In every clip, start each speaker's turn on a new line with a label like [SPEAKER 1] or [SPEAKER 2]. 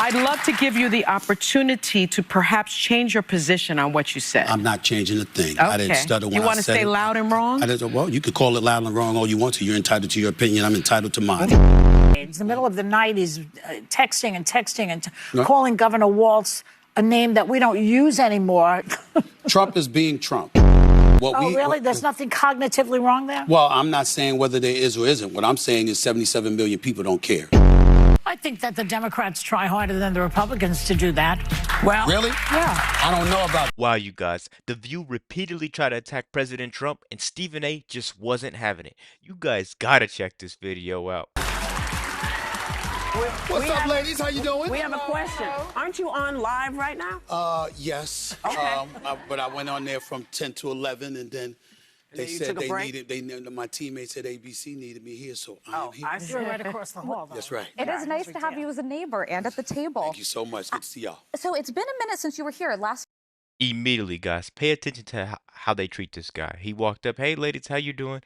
[SPEAKER 1] I'd love to give you the opportunity to perhaps change your position on what you said.
[SPEAKER 2] I'm not changing a thing.
[SPEAKER 1] Okay.
[SPEAKER 2] I didn't stutter when I said it.
[SPEAKER 1] You want to stay loud and wrong?
[SPEAKER 2] Well, you could call it loud and wrong all you want to. You're entitled to your opinion. I'm entitled to mine.
[SPEAKER 3] In the middle of the night, he's texting and calling Governor Walz a name that we don't use anymore.
[SPEAKER 2] Trump is being Trump.
[SPEAKER 3] Really? There's nothing cognitively wrong there?
[SPEAKER 2] Well, I'm not saying whether there is or isn't. What I'm saying is 77 million people don't care.
[SPEAKER 3] I think that the Democrats try harder than the Republicans to do that. Well,
[SPEAKER 2] really?
[SPEAKER 3] Yeah.
[SPEAKER 2] I don't know about.
[SPEAKER 4] Wow, you guys. The View repeatedly tried to attack President Trump, and Stephen A. just wasn't having it. You guys gotta check this video out.
[SPEAKER 2] What's up, ladies? How you doing?
[SPEAKER 5] We have a question. Aren't you on live right now?
[SPEAKER 2] Yes.
[SPEAKER 5] Okay.
[SPEAKER 2] But I went on there from 10 to 11, and then they said they needed. My teammates at ABC needed me here, so I'm here.
[SPEAKER 5] I see.
[SPEAKER 3] You're right across the hall, though.
[SPEAKER 2] That's right.
[SPEAKER 6] It is nice to have you as a neighbor and at the table.
[SPEAKER 2] Thank you so much. Good to see y'all.
[SPEAKER 6] So it's been a minute since you were here last.
[SPEAKER 4] Immediately, guys, pay attention to how they treat this guy. He walked up, "Hey, ladies, how you doing?"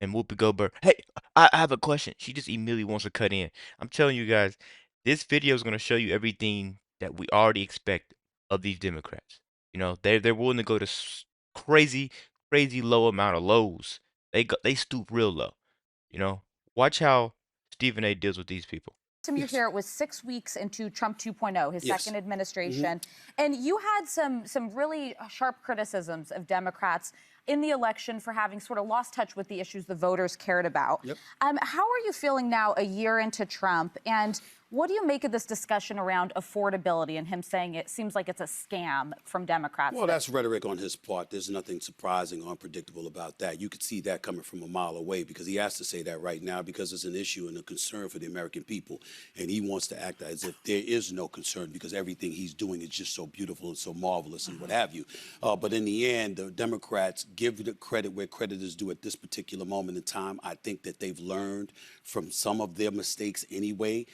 [SPEAKER 4] And Whoopi Goldberg, "Hey, I have a question." She just immediately wants to cut in. I'm telling you guys, this video is going to show you everything that we already expect of these Democrats. You know, they're willing to go to crazy low amount of lows. They stoop real low. You know, watch how Stephen A. deals with these people.
[SPEAKER 6] You're here. It was 6 weeks into Trump 2.0, his second administration, and you had some really sharp criticisms of Democrats in the election for having sort of lost touch with the issues the voters cared about. How are you feeling now, a year into Trump, and what do you make of this discussion around affordability and him saying it seems like it's a scam from Democrats?
[SPEAKER 2] Well, that's rhetoric on his part. There's nothing surprising or unpredictable about that. You could see that coming from a mile away because he has to say that right now because it's an issue and a concern for the American people. And he wants to act as if there is no concern because everything he's doing is just so beautiful and so marvelous and what have you. But in the end, the Democrats give the credit where credit is due at this particular moment in time. I think that they've learned from some of their mistakes anyway.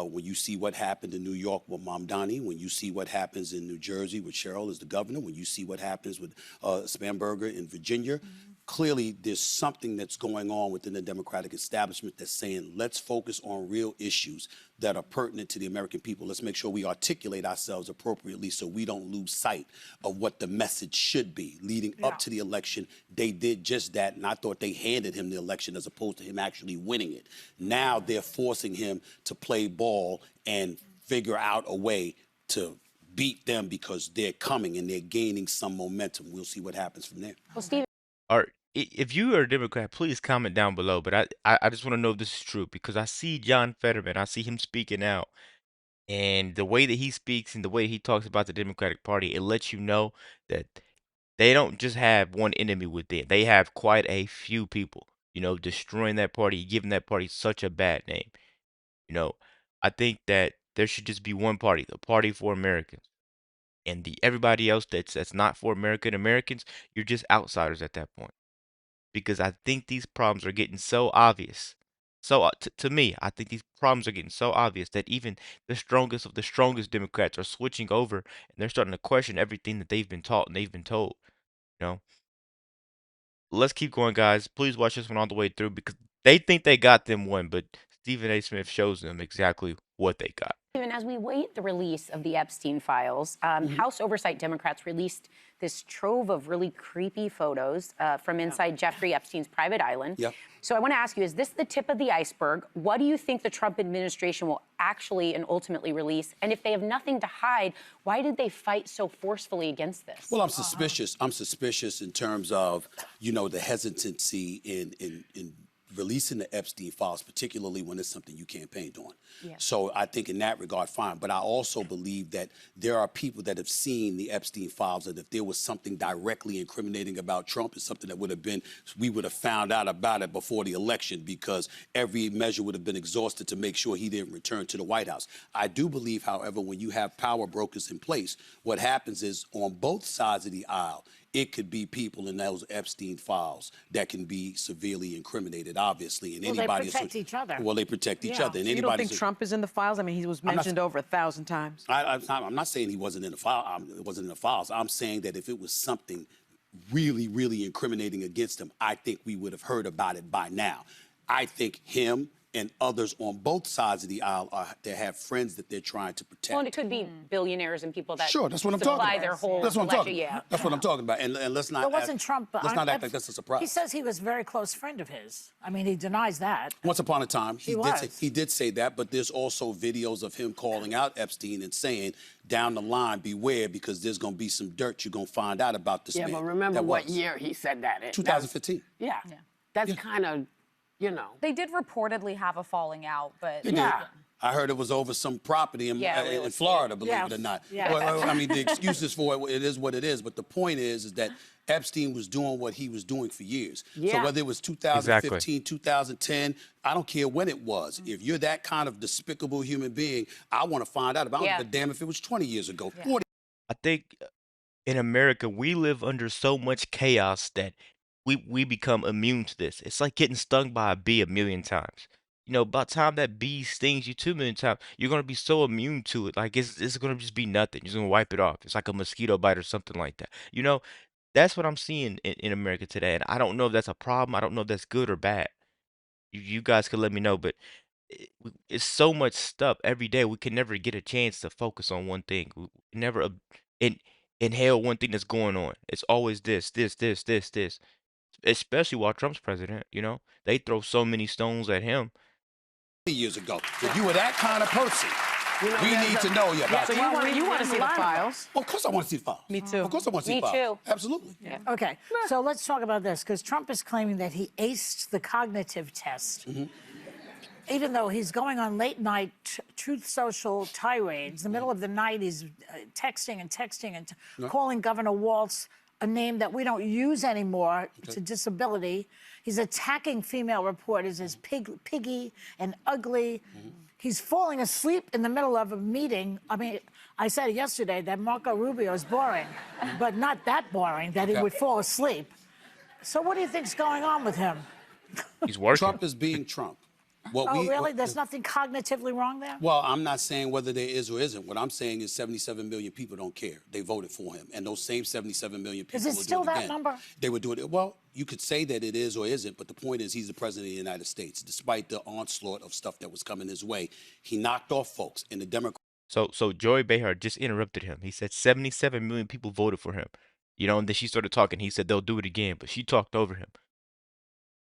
[SPEAKER 2] When you see what happened in New York with Mamdani, when you see what happens in New Jersey with Cheryl as the governor, when you see what happens with Spanberger in Virginia, clearly there's something that's going on within the Democratic establishment that's saying, let's focus on real issues that are pertinent to the American people. Let's make sure we articulate ourselves appropriately so we don't lose sight of what the message should be. Leading up to the election, they did just that, and I thought they handed him the election as opposed to him actually winning it. Now they're forcing him to play ball and figure out a way to beat them because they're coming and they're gaining some momentum. We'll see what happens from there.
[SPEAKER 6] Well, Steve.
[SPEAKER 4] All right. If you are a Democrat, please comment down below. But I just want to know if this is true because I see John Fetterman. I see him speaking out. And the way that he speaks and the way he talks about the Democratic Party, it lets you know that they don't just have one enemy within. They have quite a few people, you know, destroying that party, giving that party such a bad name. You know, I think that there should just be one party, the Party for Americans. And everybody else that's not for Americans, you're just outsiders at that point. Because I think these problems are getting so obvious. So to me, I think these problems are getting so obvious that even the strongest of the strongest Democrats are switching over and they're starting to question everything that they've been taught and they've been told. You know, let's keep going, guys. Please watch this one all the way through because they think they got them one, but Stephen A. Smith shows them exactly what they got.
[SPEAKER 7] Even as we wait the release of the Epstein files, House Oversight Democrats released this trove of really creepy photos from inside Jeffrey Epstein's private island. So I want to ask you, is this the tip of the iceberg? What do you think the Trump administration will actually and ultimately release? And if they have nothing to hide, why did they fight so forcefully against this?
[SPEAKER 2] Well, I'm suspicious. I'm suspicious in terms of, you know, the hesitancy in releasing the Epstein files, particularly when it's something you campaigned on. So I think in that regard, fine. But I also believe that there are people that have seen the Epstein files, and if there was something directly incriminating about Trump, it's something that would have been, we would have found out about it before the election because every measure would have been exhausted to make sure he didn't return to the White House. I do believe, however, when you have power brokers in place, what happens is on both sides of the aisle, it could be people in those Epstein files that can be severely incriminated, obviously. And
[SPEAKER 3] Well, they protect each other.
[SPEAKER 2] Well, they protect each other. And
[SPEAKER 1] So you don't think Trump is in the files? I mean, he was mentioned over 1,000 times.
[SPEAKER 2] I'm not saying he wasn't in the file. It wasn't in the files. I'm saying that if it was something really incriminating against him, I think we would have heard about it by now. I think him and others on both sides of the aisle they have friends that they're trying to protect.
[SPEAKER 7] Well, and it could be billionaires and people that
[SPEAKER 2] Sure, that's what I'm talking
[SPEAKER 7] supply
[SPEAKER 2] about.
[SPEAKER 7] their whole
[SPEAKER 2] That's what I'm talking
[SPEAKER 7] election.
[SPEAKER 2] about. That's what I'm talking about. And let's not.
[SPEAKER 3] But wasn't Trump?
[SPEAKER 2] Let's not act like that's a surprise.
[SPEAKER 3] He says he was a very close friend of his. I mean, he denies that.
[SPEAKER 2] Once upon a time,
[SPEAKER 3] He
[SPEAKER 2] did say that, but there's also videos of him calling out Epstein and saying, down the line, beware, because there's going to be some dirt you're going to find out about this man.
[SPEAKER 5] Yeah, but remember what year he said that?
[SPEAKER 2] 2015.
[SPEAKER 5] Yeah. That's kind of, you know.
[SPEAKER 6] They did reportedly have a falling out, but
[SPEAKER 5] Yeah.
[SPEAKER 2] I heard it was over some property in Florida, believe it or not.
[SPEAKER 3] Yeah.
[SPEAKER 2] Well, I mean, the excuses for it is what it is, but the point is that Epstein was doing what he was doing for years.
[SPEAKER 5] Yeah.
[SPEAKER 2] So whether it was 2015, 2010, I don't care when it was. If you're that kind of despicable human being, I want to find out about it. I don't give a damn if it was 20 years ago, 40.
[SPEAKER 4] I think in America, we live under so much chaos that we become immune to this. It's like getting stung by a bee a million times. You know, by the time that bee stings you 2 million times, you're gonna be so immune to it. Like it's gonna just be nothing. You're just gonna wipe it off. It's like a mosquito bite or something like that. You know, that's what I'm seeing in America today. And I don't know if that's a problem. I don't know if that's good or bad. You guys could let me know, but it's so much stuff every day. We can never get a chance to focus on one thing. We never inhale one thing that's going on. It's always this. Especially while Trump's president, you know, they throw so many stones at him.
[SPEAKER 2] Years ago, if you were that kind of person, we need to know you about
[SPEAKER 5] So
[SPEAKER 2] it.
[SPEAKER 5] you want to see the files?
[SPEAKER 2] Well, of course I want to see the files.
[SPEAKER 1] Me too.
[SPEAKER 2] Of course I want to see
[SPEAKER 7] Me
[SPEAKER 2] the files.
[SPEAKER 7] too.
[SPEAKER 2] Absolutely.
[SPEAKER 7] Yeah.
[SPEAKER 3] Okay, so let's talk about this, because Trump is claiming that he aced the cognitive test. Even though he's going on late night Truth Social tirades, in the middle of the night, he's texting and calling Governor Walz a name that we don't use anymore to disability. He's attacking female reporters as piggy and ugly. He's falling asleep in the middle of a meeting. I mean, I said yesterday that Marco Rubio is boring, but not that boring that he would fall asleep. So what do you think's going on with him?
[SPEAKER 4] He's working.
[SPEAKER 2] Trump is being Trump.
[SPEAKER 3] Really? There's nothing cognitively wrong there?
[SPEAKER 2] Well, I'm not saying whether there is or isn't. What I'm saying is 77 million people don't care. They voted for him. And those same 77 million people
[SPEAKER 3] Is it
[SPEAKER 2] will
[SPEAKER 3] still
[SPEAKER 2] do it
[SPEAKER 3] that
[SPEAKER 2] again.
[SPEAKER 3] number?
[SPEAKER 2] They would do it. Well, you could say that it is or isn't, but the point is he's the president of the United States. Despite the onslaught of stuff that was coming his way, he knocked off folks in the Democrat.
[SPEAKER 4] So Joy Behar just interrupted him. He said 77 million people voted for him. You know, and then she started talking. He said they'll do it again, but she talked over him.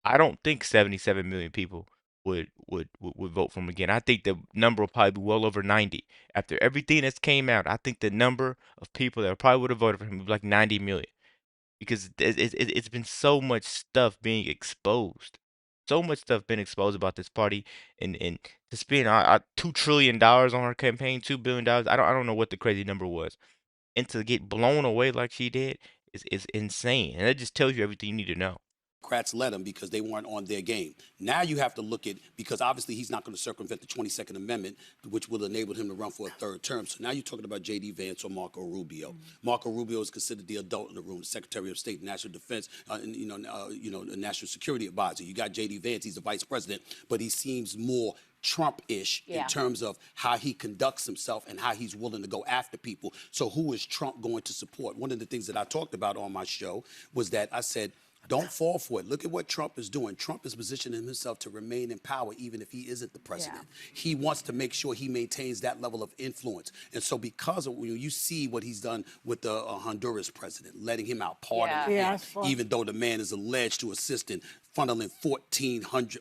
[SPEAKER 4] I don't think 77 million people would vote for him again. I think the number will probably be well over 90. After everything that's came out, I think the number of people that probably would have voted for him would be like 90 million. Because it's been so much stuff being exposed. So much stuff been exposed about this party, and to spend $2 trillion on her campaign, $2 billion. I don't know what the crazy number was, and to get blown away like she did is insane. And that just tells you everything you need to know.
[SPEAKER 2] Democrats let him because they weren't on their game. Now you have to look at, because obviously he's not going to circumvent the 22nd Amendment, which will enable him to run for a third term. So now you're talking about J.D. Vance or Marco Rubio. Marco Rubio is considered the adult in the room, the Secretary of State, National Defense, National Security Advisor. You got J.D. Vance, he's the Vice President, but he seems more Trump-ish in terms of how he conducts himself and how he's willing to go after people. So who is Trump going to support? One of the things that I talked about on my show was that I said, don't fall for it. Look at what Trump is doing. Trump is positioning himself to remain in power even if he isn't the president. He wants to make sure he maintains that level of influence. And so because of, when you see what he's done with the Honduras president, letting him out, pardoning him, even though the man is alleged to assist in funneling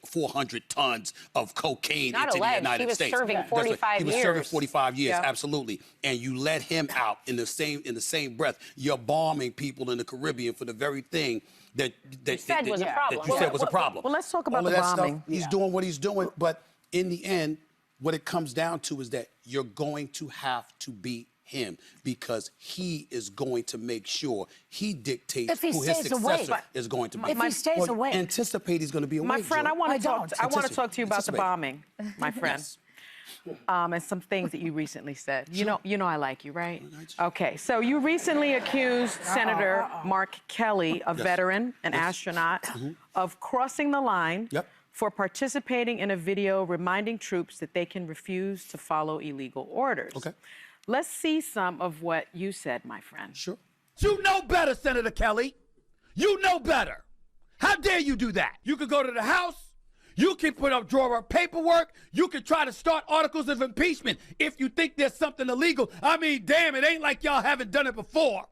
[SPEAKER 2] 400 tons of cocaine into the United States.
[SPEAKER 7] He was serving 45 years.
[SPEAKER 2] He was serving 45 years, absolutely. And you let him out in the same breath. You're bombing people in the Caribbean for the very thing that you said was a problem.
[SPEAKER 5] Well, let's talk about the bombing.
[SPEAKER 2] He's doing what he's doing, but in the end, what it comes down to is that you're going to have to beat him because he is going to make sure he dictates who his successor is going to be.
[SPEAKER 3] If he stays away.
[SPEAKER 2] Anticipate he's going to be away.
[SPEAKER 1] My friend, I want to talk to you about the
[SPEAKER 2] Anticipate.
[SPEAKER 1] bombing, my friend.
[SPEAKER 2] Yes.
[SPEAKER 1] And some things that you recently said. You know I like you, right? Okay, so you recently accused Senator Mark Kelly, a veteran, an astronaut, of crossing the line for participating in a video reminding troops that they can refuse to follow illegal orders.
[SPEAKER 2] Okay.
[SPEAKER 1] Let's see some of what you said, my friend.
[SPEAKER 2] Sure.
[SPEAKER 8] You know better, Senator Kelly. You know better. How dare you do that? You could go to the House, You can put up drawer of paperwork. You can try to start articles of impeachment if you think there's something illegal. I mean, damn, it ain't like y'all haven't done it before.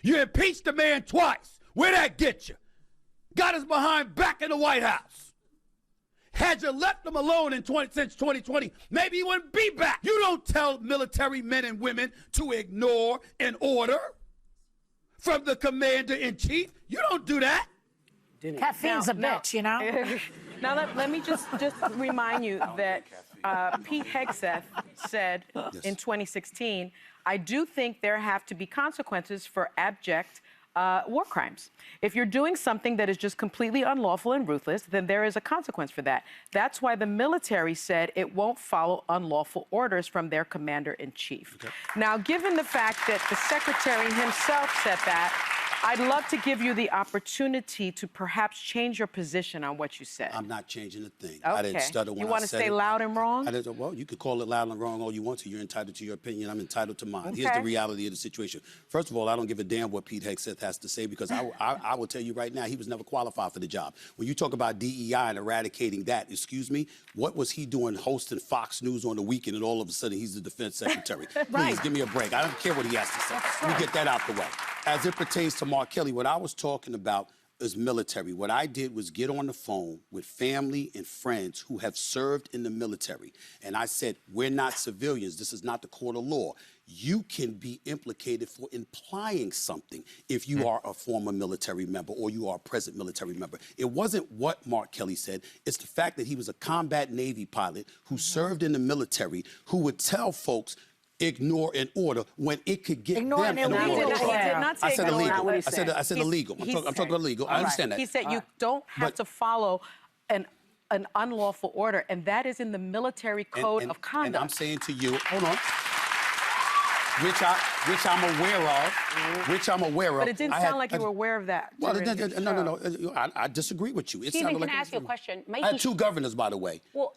[SPEAKER 8] You impeached the man twice. Where'd that get you? Got his behind back in the White House. Had you left him alone since 2020, maybe he wouldn't be back. You don't tell military men and women to ignore an order from the commander-in-chief. You don't do that.
[SPEAKER 3] Caffeine's a bitch, you know?
[SPEAKER 1] Now, let me just remind you that Pete Hegseth said in 2016, I do think there have to be consequences for abject war crimes. If you're doing something that is just completely unlawful and ruthless, then there is a consequence for that. That's why the military said it won't follow unlawful orders from their commander-in-chief. Okay. Now, given the fact that the secretary himself said that, I'd love to give you the opportunity to perhaps change your position on what you said.
[SPEAKER 2] I'm not changing a thing.
[SPEAKER 1] Okay.
[SPEAKER 2] I didn't stutter when I said it.
[SPEAKER 1] You want to stay loud and wrong?
[SPEAKER 2] Well, you could call it loud and wrong all you want to. You're entitled to your opinion. I'm entitled to mine.
[SPEAKER 1] Okay.
[SPEAKER 2] Here's the reality of the situation. First of all, I don't give a damn what Pete Hegseth has to say because I will tell you right now, he was never qualified for the job. When you talk about DEI and eradicating that, excuse me, what was he doing hosting Fox News on the weekend and all of a sudden he's the defense secretary? Please, give me a break. I don't care what he has to say. Let me get that out the way. As it pertains to Mark Kelly, what I was talking about is military. What I did was get on the phone with family and friends who have served in the military. And I said, we're not civilians. This is not the court of law. You can be implicated for implying something if you are a former military member or you are a present military member. It wasn't what Mark Kelly said. It's the fact that he was a combat Navy pilot who served in the military who would tell folks, ignore an order when it could get
[SPEAKER 3] Ignore
[SPEAKER 2] them
[SPEAKER 3] an
[SPEAKER 2] in
[SPEAKER 3] illegal
[SPEAKER 2] order.
[SPEAKER 1] He did not say
[SPEAKER 2] I said
[SPEAKER 1] ignore.
[SPEAKER 2] illegal.
[SPEAKER 5] what he
[SPEAKER 2] I said illegal. I'm talking about illegal. I understand that.
[SPEAKER 1] He said you don't have to follow an unlawful order, and that is in the military code of conduct.
[SPEAKER 2] And I'm saying to you, hold on, which I'm aware of.
[SPEAKER 1] But it didn't sound like you were aware of that.
[SPEAKER 2] Well, no. I disagree with you. It
[SPEAKER 7] Stephen,
[SPEAKER 2] sounded
[SPEAKER 7] can
[SPEAKER 2] like
[SPEAKER 7] I ask you a question?
[SPEAKER 2] I had two governors, by the way,
[SPEAKER 7] Well-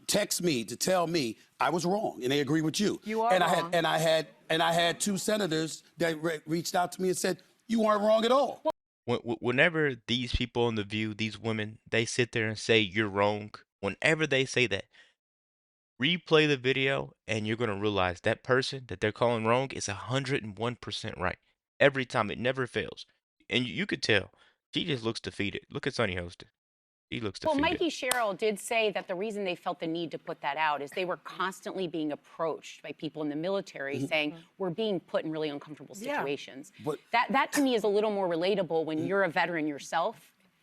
[SPEAKER 2] text me to tell me I was wrong, and they agree with you.
[SPEAKER 1] You are wrong.
[SPEAKER 2] I had two senators that reached out to me and said you weren't wrong at all.
[SPEAKER 4] Whenever these people on The View, these women, they sit there and say you're wrong, whenever they say that, replay the video and you're going to realize that person that they're calling wrong is 101% right. Every time. It never fails. And you could tell. She just looks defeated. Look at Sonny Hostin. He looks
[SPEAKER 7] Well,
[SPEAKER 4] defeated.
[SPEAKER 7] Mikey Sherrill did say that the reason they felt the need to put that out is they were constantly being approached by people in the military saying, we're being put in really uncomfortable situations.
[SPEAKER 2] But-
[SPEAKER 7] that to me is a little more relatable when you're a veteran yourself.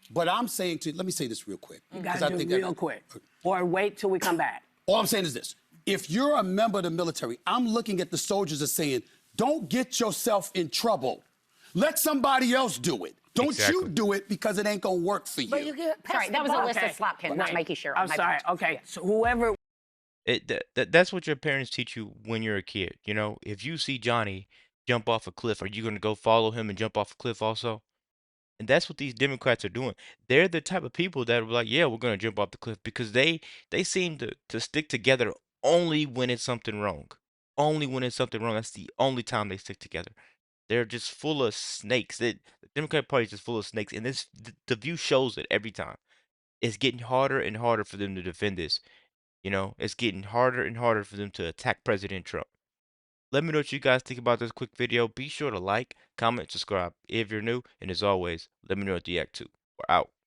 [SPEAKER 2] But I'm saying let me say this real quick.
[SPEAKER 5] You gotta do it real quick. Or wait till we come back.
[SPEAKER 2] All I'm saying is this. If you're a member of the military, I'm looking at the soldiers as saying, don't get yourself in trouble. Let somebody else do it. Don't you do it because it ain't gonna work for you.
[SPEAKER 3] But you get
[SPEAKER 7] Sorry, that was Alyssa Slotkin, not Mikey Sherrill.
[SPEAKER 5] I'm sorry. Okay, so whoever.
[SPEAKER 4] That's what your parents teach you when you're a kid. You know, if you see Johnny jump off a cliff, are you going to go follow him and jump off a cliff also? And that's what these Democrats are doing. They're the type of people that are like, yeah, we're going to jump off the cliff because they seem to stick together only when it's something wrong. Only when it's something wrong. That's the only time they stick together. They're just full of snakes. The Democratic Party is just full of snakes, and the View shows it every time. It's getting harder and harder for them to defend this. You know, it's getting harder and harder for them to attack President Trump. Let me know what you guys think about this quick video. Be sure to like, comment, subscribe if you're new, and as always, let me know what you react to. We're out.